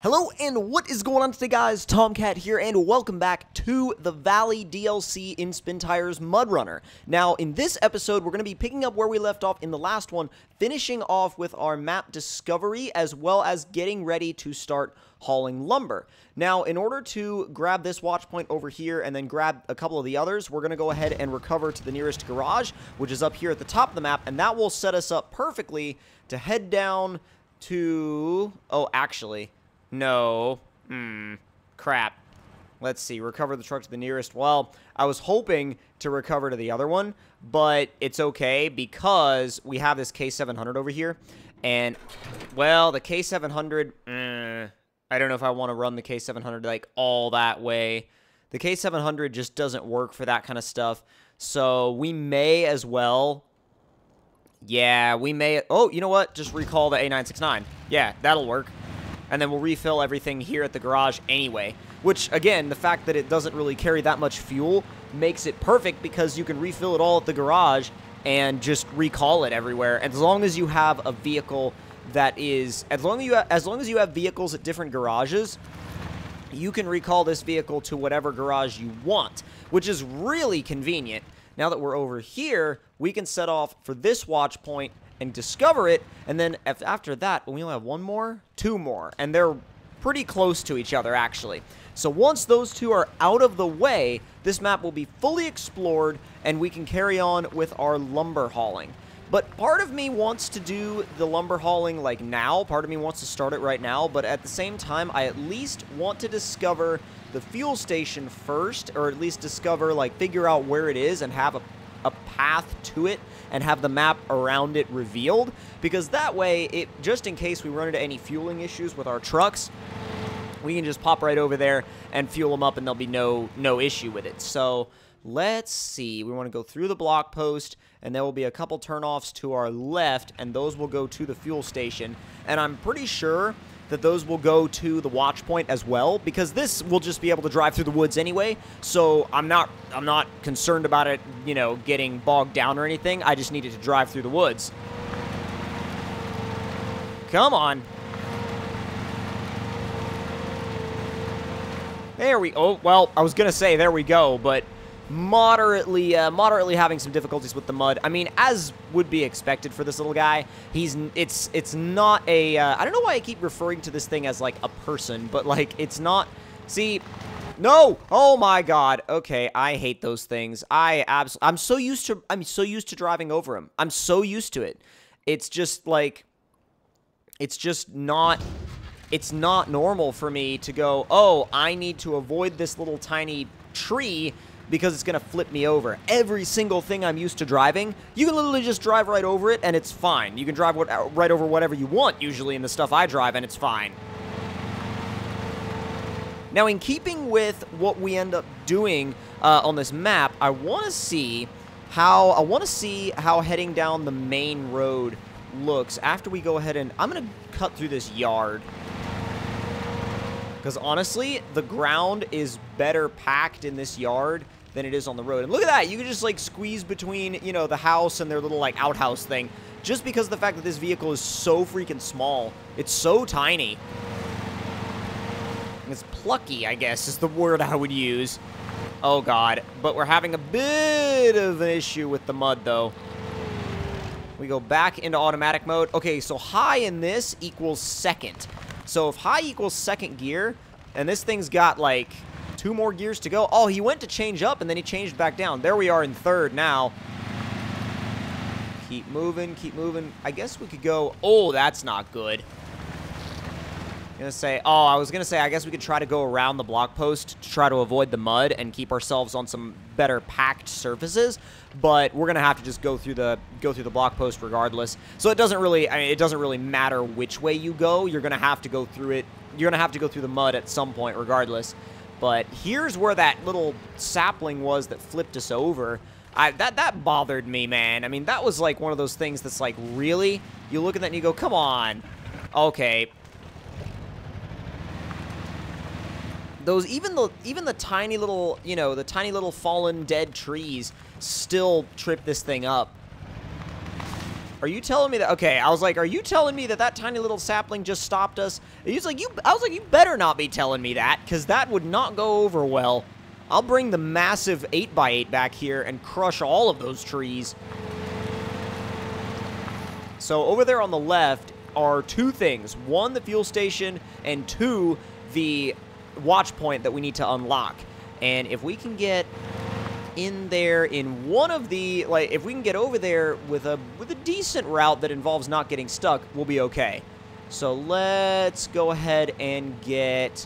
Hello and what is going on today, guys? Tomcat here and welcome back to the Valley DLC in SpinTires MudRunner. Now in this episode we're going to be picking up where we left off in the last one, finishing off with our map discovery as well as getting ready to start hauling lumber. Now in order to grab this watch point over here and then grab a couple of the others, we're going to go ahead and recover to the nearest garage, which is up here at the top of the map, and that will set us up perfectly to head down to... oh, actually... no. Crap. Let's see. Recover the truck to the nearest. Well, I was hoping to recover to the other one, but it's okay because we have this K700 over here. And, well, the K700, I don't know if I want to run the K700 like all that way. The K700 just doesn't work for that kind of stuff. So we may as well... yeah, we may... oh, you know what? Just recall the A969. Yeah, that'll work. And then we'll refill everything here at the garage anyway. Which, again, the fact that it doesn't really carry that much fuel makes it perfect because you can refill it all at the garage and just recall it everywhere. As long as you have a vehicle that is... as long as you have vehicles at different garages, you can recall this vehicle to whatever garage you want, which is really convenient. Now that we're over here, we can set off for this watch point and discover it, and then after that, we only have one more? Two more, and they're pretty close to each other, actually. So once those two are out of the way, this map will be fully explored, and we can carry on with our lumber hauling. But part of me wants to do the lumber hauling, like, now. Part of me wants to start it right now, but at the same time, I at least want to discover the fuel station first, or at least discover, like, figure out where it is and have a path to it and have the map around it revealed, because that way, just in case we run into any fueling issues with our trucks, we can just pop right over there and fuel them up and there'll be no issue with it. So let's see, we want to go through the block post, and there will be a couple turnoffs to our left, and those will go to the fuel station, and I'm pretty sure that those will go to the watch point as well, because this will just be able to drive through the woods anyway, so I'm not concerned about it, you know, getting bogged down or anything. I just needed to drive through the woods. Come on. There we... oh, well, I was gonna say there we go, but moderately having some difficulties with the mud. I mean, as would be expected for this little guy. It's not a, I don't know why I keep referring to this thing as, like, a person, but, like, it's not, see, no, oh my god, okay, I hate those things. I'm so used to driving over them. I'm so used to it. It's just, like, it's not normal for me to go, oh, I need to avoid this little tiny tree because it's going to flip me over. Every single thing I'm used to driving, you can literally just drive right over it, and it's fine. You can drive right over whatever you want, usually, in the stuff I drive, and it's fine. Now, in keeping with what we end up doing on this map, I want to see how heading down the main road looks after we go ahead and... I'm going to cut through this yard. Because honestly, the ground is better packed in this yard than it is on the road. And look at that, you can just, like, squeeze between, you know, the house and their little, like, outhouse thing. Just because of the fact that this vehicle is so freaking small. It's so tiny. It's plucky, I guess, is the word I would use. Oh, God. But we're having a bit of an issue with the mud, though. We go back into automatic mode. Okay, so high in this equals second. So if high equals second gear, and this thing's got, like, 2 more gears to go. Oh, he went to change up, and then he changed back down. There we are in third now. Keep moving, keep moving. I guess we could go... oh, that's not good. I was gonna say, I guess we could try to go around the block post to try to avoid the mud and keep ourselves on some better packed surfaces, but we're gonna have to just go through the block post regardless. So it doesn't really, I mean, it doesn't really matter which way you go. You're gonna have to go through it. You're gonna have to go through the mud at some point regardless. But here's where that little sapling was that flipped us over. That bothered me, man. I mean, that was like one of those things that's like, really? You look at that and you go, come on. Okay. Even the tiny little, you know, the tiny little fallen dead trees still trip this thing up. Are you telling me that? Okay, I was like, are you telling me that that tiny little sapling just stopped us? He was like, I was like, you better not be telling me that, because that would not go over well. I'll bring the massive 8x8 back here and crush all of those trees. So over there on the left are two things. One, the fuel station, and two, the watch point that we need to unlock. And if we can get in there in one of the, like, if we can get over there with a decent route that involves not getting stuck, we'll be okay. So let's go ahead and get,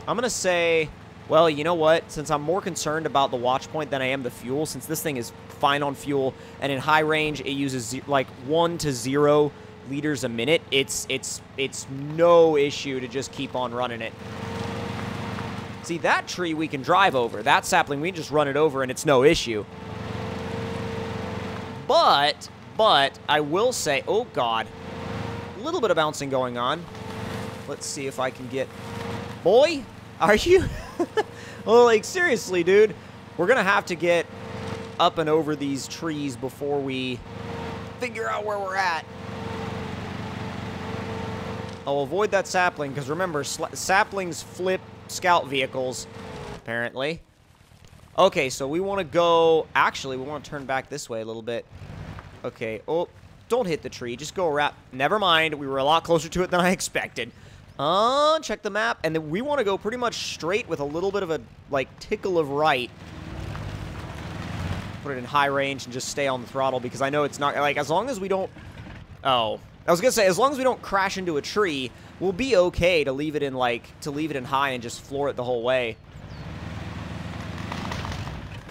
I'm going to say, well, you know what? Since I'm more concerned about the watch point than I am the fuel, since this thing is fine on fuel, and in high range, it uses like 1 to 0 liters a minute, it's no issue to just keep on running it. See, that tree we can drive over. That sapling, we can just run it over and it's no issue. But, I will say, oh God, a little bit of bouncing going on. Let's see if I can get, boy, are you, well, like, seriously, dude, we're gonna have to get up and over these trees before we figure out where we're at. I'll avoid that sapling, because remember, saplings flip scout vehicles, apparently. Okay, so we want to go, actually, we want to turn back this way a little bit. Okay, oh, don't hit the tree, just go around. Never mind, we were a lot closer to it than I expected. Check the map, and then we want to go pretty much straight with a little bit of a, like, tickle of right. Put it in high range and just stay on the throttle, because I know it's not, like, as long as we don't, oh, I was gonna say, as long as we don't crash into a tree, we'll be okay to leave it in, like, to leave it in high and just floor it the whole way.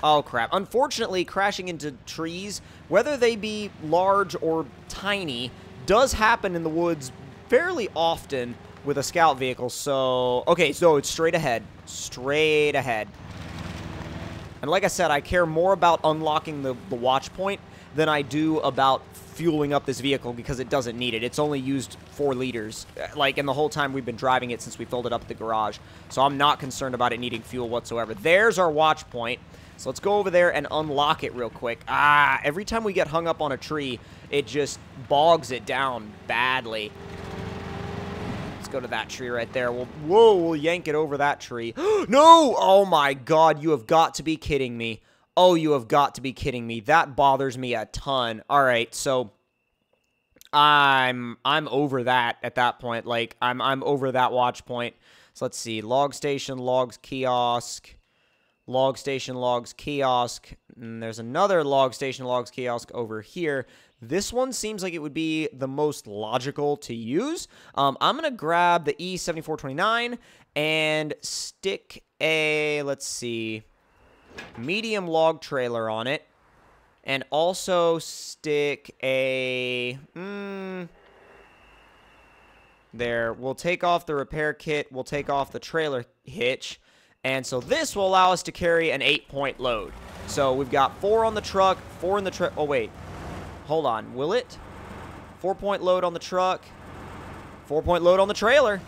Oh, crap. Unfortunately, crashing into trees, whether they be large or tiny, does happen in the woods fairly often with a scout vehicle, so, okay, so it's straight ahead. Straight ahead. And like I said, I care more about unlocking the watch point than I do about fueling up this vehicle, because it doesn't need it. It's only used 4 liters, like, in the whole time we've been driving it since we filled it up at the garage. So I'm not concerned about it needing fuel whatsoever. There's our watch point. So let's go over there and unlock it real quick. Ah, every time we get hung up on a tree, it just bogs it down badly. Let's go to that tree right there. We'll yank it over that tree. No! Oh my God, you have got to be kidding me. Oh, you have got to be kidding me. That bothers me a ton. All right, so I'm over that at that point. Like, I'm over that watch point. So let's see. Log station, logs, kiosk. Log station, logs, kiosk. And there's another log station, logs, kiosk over here. This one seems like it would be the most logical to use. I'm going to grab the E7429 and stick a, let's see, medium log trailer on it, and also stick a, there, we'll take off the repair kit, we'll take off the trailer hitch, and so this will allow us to carry an 8-point load. So we've got 4 on the truck, 4 in the truck, oh wait, hold on, will it? 4-point load on the truck, 4-point load on the trailer.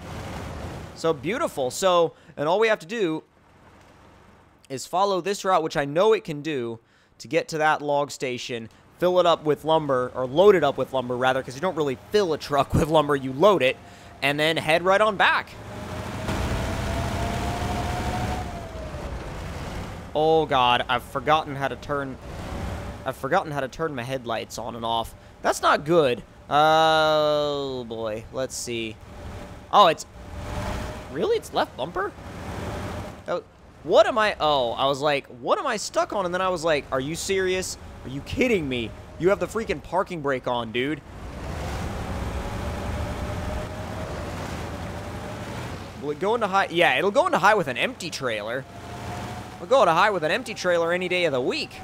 So beautiful. So, and all we have to do is follow this route, which I know it can do, to get to that log station, fill it up with lumber, or load it up with lumber, rather, because you don't really fill a truck with lumber, you load it, and then head right on back. Oh God, I've forgotten how to turn my headlights on and off. That's not good. Oh boy, let's see. Oh, it's, really? It's left bumper? Oh. What am I, oh, I was like, what am I stuck on? And then I was like, are you serious? Are you kidding me? You have the freaking parking brake on, dude. Will it go into high? Yeah, it'll go into high with an empty trailer. It'll go into high with an empty trailer any day of the week.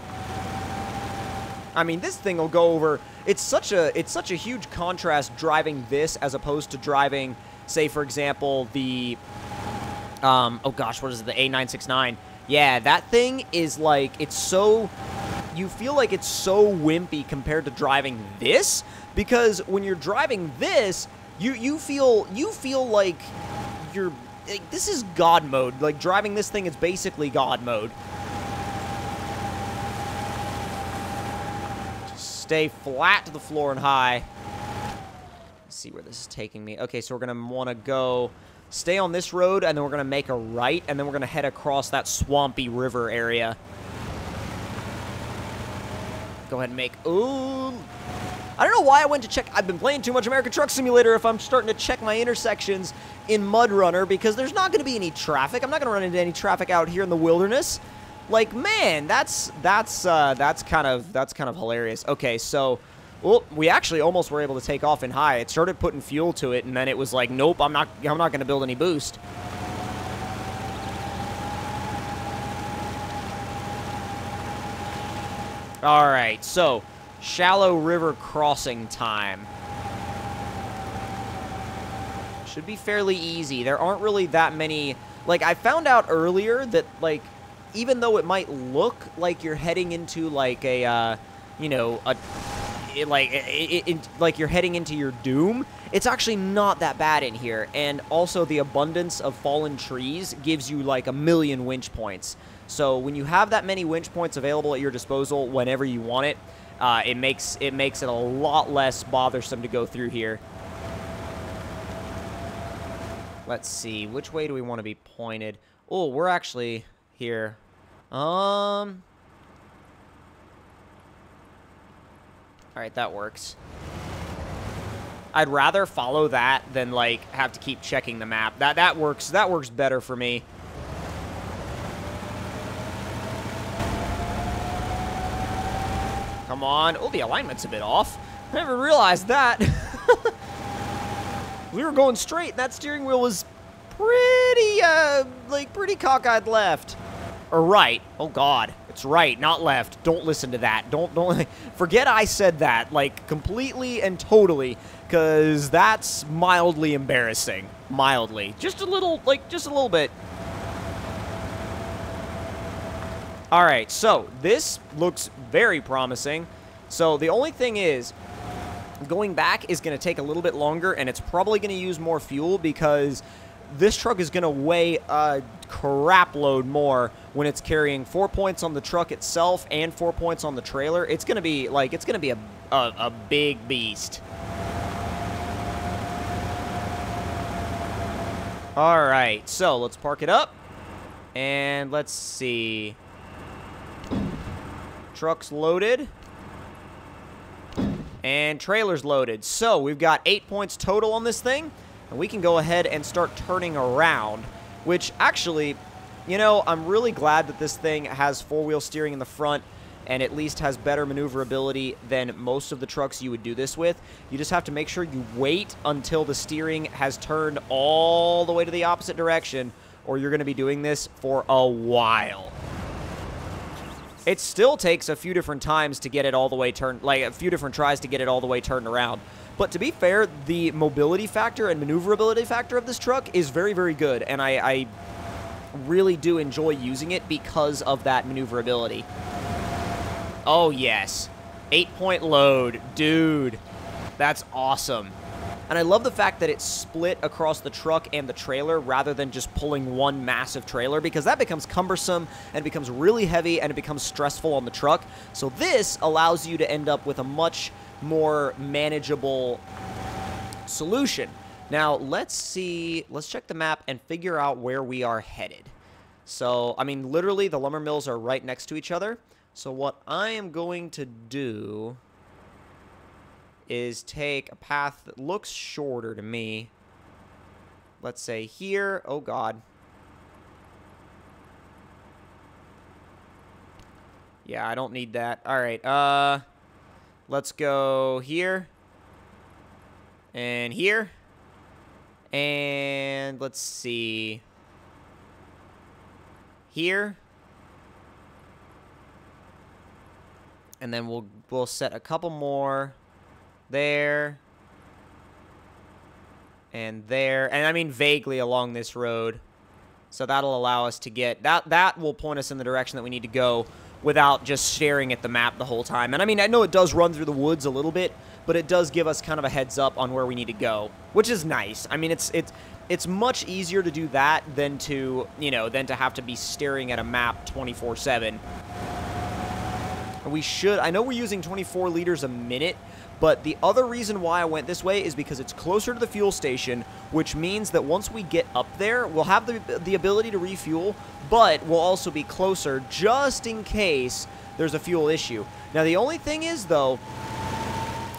I mean, this thing will go over, it's such a huge contrast driving this as opposed to driving, say, for example, the, oh gosh, what is it, the A969? Yeah, that thing is like, it's so, you feel like it's so wimpy compared to driving this, because when you're driving this, you feel like you're, like, this is God mode. Like, driving this thing is basically God mode. Just Stay flat to the floor and high. Let's see where this is taking me. Okay, so we're going to want to go... Stay on this road, and then we're going to make a right, and then we're going to head across that swampy river area. Go ahead and make... Ooh... I don't know why I went to check... I've been playing too much American Truck Simulator if I'm starting to check my intersections in MudRunner, because there's not going to be any traffic. I'm not going to run into any traffic out here in the wilderness. Like, man, that's kind of hilarious. Okay, so... Well, we actually almost were able to take off in high. It started putting fuel to it, and then it was like, nope, I'm not going to build any boost. All right, so shallow river crossing time. Should be fairly easy. There aren't really that many. Like, I found out earlier that, like, even though it might look like you're heading into like a, you know, like you're heading into your doom, it's actually not that bad in here. And also the abundance of fallen trees gives you like 1,000,000 winch points. So when you have that many winch points available at your disposal whenever you want it, it makes it a lot less bothersome to go through here. Let's see, which way do we want to be pointed? Oh, we're actually here. Alright, that works. I'd rather follow that than, like, have to keep checking the map. That works better for me. Come on. Oh, the alignment's a bit off. I never realized that. We were going straight, and that steering wheel was pretty cockeyed left. Or right. Oh, God. It's right, not left. Don't listen to that. Don't forget I said that, like, completely and totally, because that's mildly embarrassing. Mildly. Just a little, like, just a little bit. Alright, so this looks very promising. So the only thing is, going back is going to take a little bit longer, and it's probably going to use more fuel because this truck is going to weigh a crap load more when it's carrying 4 points on the truck itself and 4 points on the trailer. It's going to be, like, it's going to be a big beast. Alright, so let's park it up. And let's see. Truck's loaded. And trailer's loaded. So we've got 8 points total on this thing. And we can go ahead and start turning around. Which, actually, you know, I'm really glad that this thing has four-wheel steering in the front and at least has better maneuverability than most of the trucks you would do this with. You just have to make sure you wait until the steering has turned all the way to the opposite direction, or you're going to be doing this for a while. It still takes a few different times to get it all the way turned, like a few different tries to get it all the way turned around. But to be fair, the mobility factor and maneuverability factor of this truck is very, very good, and I really do enjoy using it because of that maneuverability. Oh, yes. 8-point load. Dude, that's awesome. And I love the fact that it's split across the truck and the trailer rather than just pulling one massive trailer, because that becomes cumbersome and it becomes really heavy and it becomes stressful on the truck. So this allows you to end up with a much more manageable solution. Now, let's see. Let's check the map and figure out where we are headed. So, I mean, literally, the lumber mills are right next to each other. So what I am going to do is take a path that looks shorter to me. Let's say here. Oh, God. Yeah, I don't need that. All right. Let's go here. And here. And let's see. Here. And then we'll set a couple more there. And there. And I mean vaguely along this road. So that'll allow us to get... That will point us in the direction that we need to go without just staring at the map the whole time. And I mean, I know it does run through the woods a little bit, but it does give us kind of a heads up on where we need to go, which is nice. I mean, it's much easier to do that than to, you know, than to have to be staring at a map 24/7. We should, I know we're using 24 liters a minute, but the other reason why I went this way is because it's closer to the fuel station, which means that once we get up there, we'll have the ability to refuel, but we'll also be closer just in case there's a fuel issue. Now, the only thing is, though,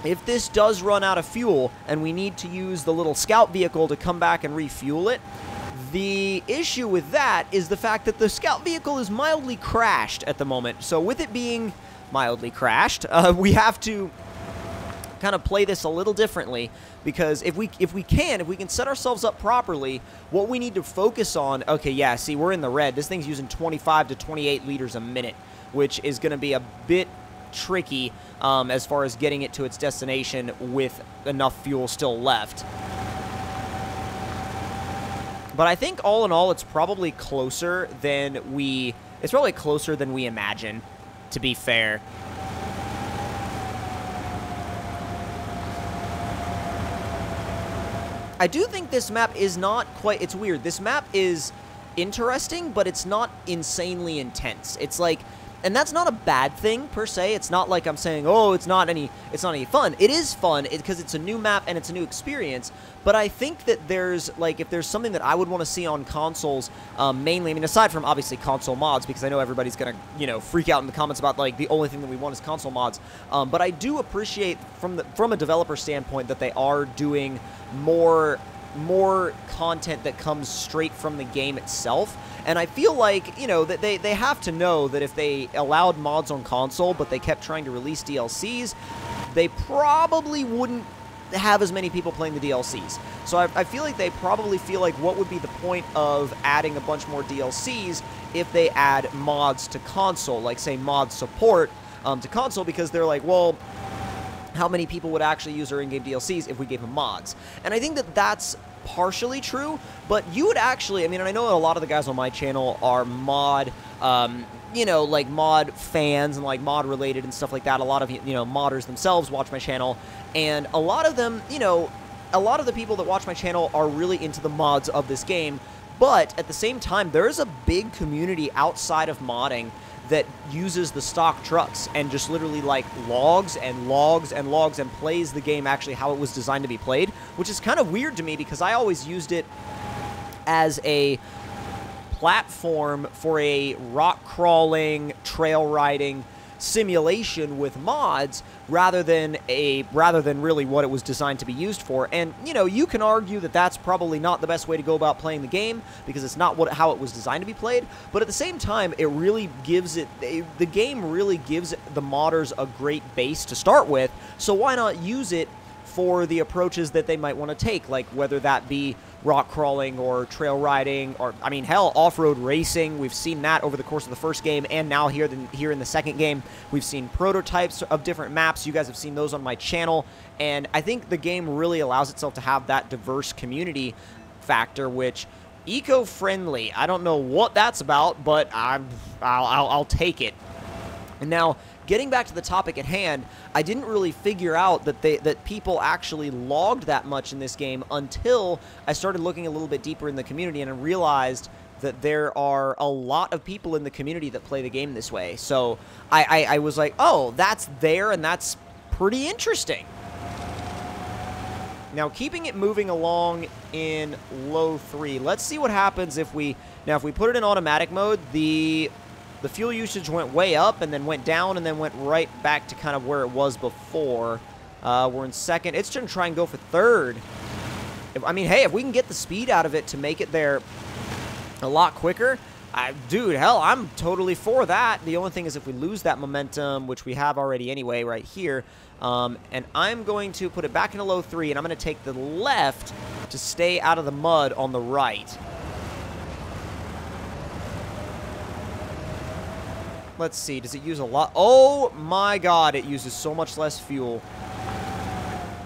if this does run out of fuel and we need to use the little scout vehicle to come back and refuel it, the issue with that is the fact that the scout vehicle is mildly crashed at the moment. So with it being mildly crashed, we have to kind of play this a little differently, because if we can set ourselves up properly, what we need to focus on, okay, yeah, see, we're in the red. This thing's using 25 to 28 liters a minute, which is going to be a bit tricky as far as getting it to its destination with enough fuel still left. But I think all in all, it's probably closer than we imagine, to be fair. I do think this map is not quite, it's weird. This map is interesting, but it's not insanely intense. It's like, and that's not a bad thing per se. It's not like I'm saying, oh, it's not any fun. It is fun because it's a new map and it's a new experience. But I think that there's, like, if there's something that I would want to see on consoles, mainly, I mean, aside from obviously console mods, because I know everybody's gonna, you know, freak out in the comments about, like, the only thing that we want is console mods. But I do appreciate from a developer standpoint that they are doing more content that comes straight from the game itself. And I feel like, you know, that they have to know that if they allowed mods on console, but they kept trying to release DLCs, they probably wouldn't have as many people playing the DLCs. So I feel like they probably feel like, what would be the point of adding a bunch more DLCs if they add mods to console, like, say, mod support to console, because they're like, well, how many people would actually use our in-game DLCs if we gave them mods? And I think that that's partially true, but you would actually, I mean, and I know a lot of the guys on my channel are mod, you know, like mod fans and like mod related and stuff like that. A lot of, you know, modders themselves watch my channel, and a lot of them, you know, a lot of the people that watch my channel are really into the mods of this game, but at the same time, there's a big community outside of modding that uses the stock trucks and just literally like logs and logs and logs and plays the game actually how it was designed to be played, which is kind of weird to me because I always used it as a platform for a rock crawling, trail riding simulation with mods rather than really what it was designed to be used for. And, you know, you can argue that that's probably not the best way to go about playing the game because it's not how it was designed to be played, but at the same time, it really gives it, the game really gives the modders a great base to start with, so why not use it for the approaches that they might want to take, like whether that be rock crawling or trail riding, or, I mean, hell, off-road racing. We've seen that over the course of the first game, and now here in the second game, we've seen prototypes of different maps. You guys have seen those on my channel, and I think the game really allows itself to have that diverse community factor, which eco-friendly, I don't know what that's about, but I'll take it. And now, getting back to the topic at hand, I didn't really figure out that people actually logged that much in this game until I started looking a little bit deeper in the community, and I realized that there are a lot of people in the community that play the game this way. So I was like, oh, that's there, and that's pretty interesting. Now, keeping it moving along in low 3, let's see what happens if we put it in automatic mode. The fuel usage went way up and then went down and then went right back to kind of where it was before. We're in second. It's going to try and go for third. I mean, hey, if we can get the speed out of it to make it there a lot quicker, dude, hell, I'm totally for that. The only thing is if we lose that momentum, which we have already anyway right here, and I'm going to put it back into low 3, and I'm going to take the left to stay out of the mud on the right. Let's see, does it use a lot? Oh my god, it uses so much less fuel.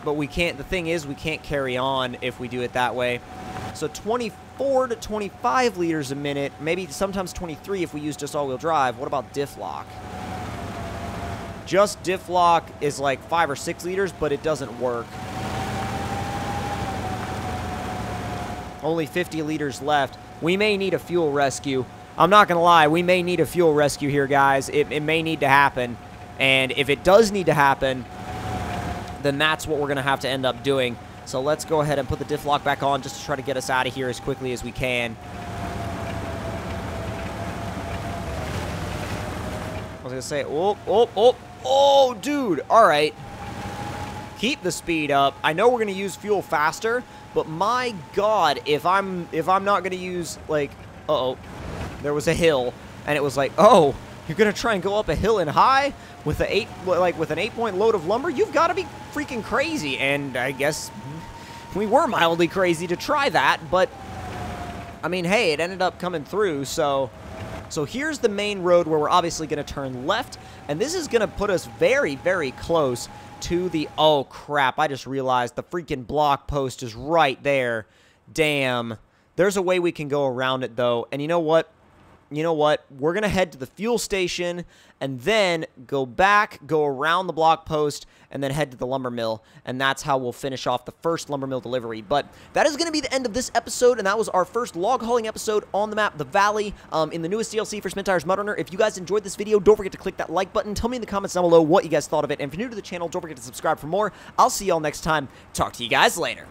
But we can't, the thing is, we can't carry on if we do it that way. So 24 to 25 liters a minute, maybe sometimes 23 if we use just all-wheel drive. What about diff lock? Just diff lock is like 5 or 6 liters, but it doesn't work. Only 50 liters left. We may need a fuel rescue. I'm not going to lie, we may need a fuel rescue here, guys. It may need to happen. And if it does need to happen, then that's what we're going to have to end up doing. So let's go ahead and put the diff lock back on just to try to get us out of here as quickly as we can. I was going to say, oh, dude. All right. Keep the speed up. I know we're going to use fuel faster, but my God, if I'm not going to use, like, uh-oh, there was a hill, and it was like, oh, you're going to try and go up a hill and high with an 8-point load of lumber? You've got to be freaking crazy. And I guess we were mildly crazy to try that, but I mean, hey, it ended up coming through. So here's the main road where we're obviously going to turn left, and this is going to put us very, very close to the, oh crap, I just realized the freaking block post is right there. Damn. There's a way we can go around it though, and you know what? We're going to head to the fuel station and then go back, go around the block post, and then head to the lumber mill. And that's how we'll finish off the first lumber mill delivery. But that is going to be the end of this episode, and that was our first log hauling episode on the map, the Valley, in the newest DLC for SpinTires MudRunner. If you guys enjoyed this video, don't forget to click that like button. Tell me in the comments down below what you guys thought of it. And if you're new to the channel, don't forget to subscribe for more. I'll see y'all next time. Talk to you guys later.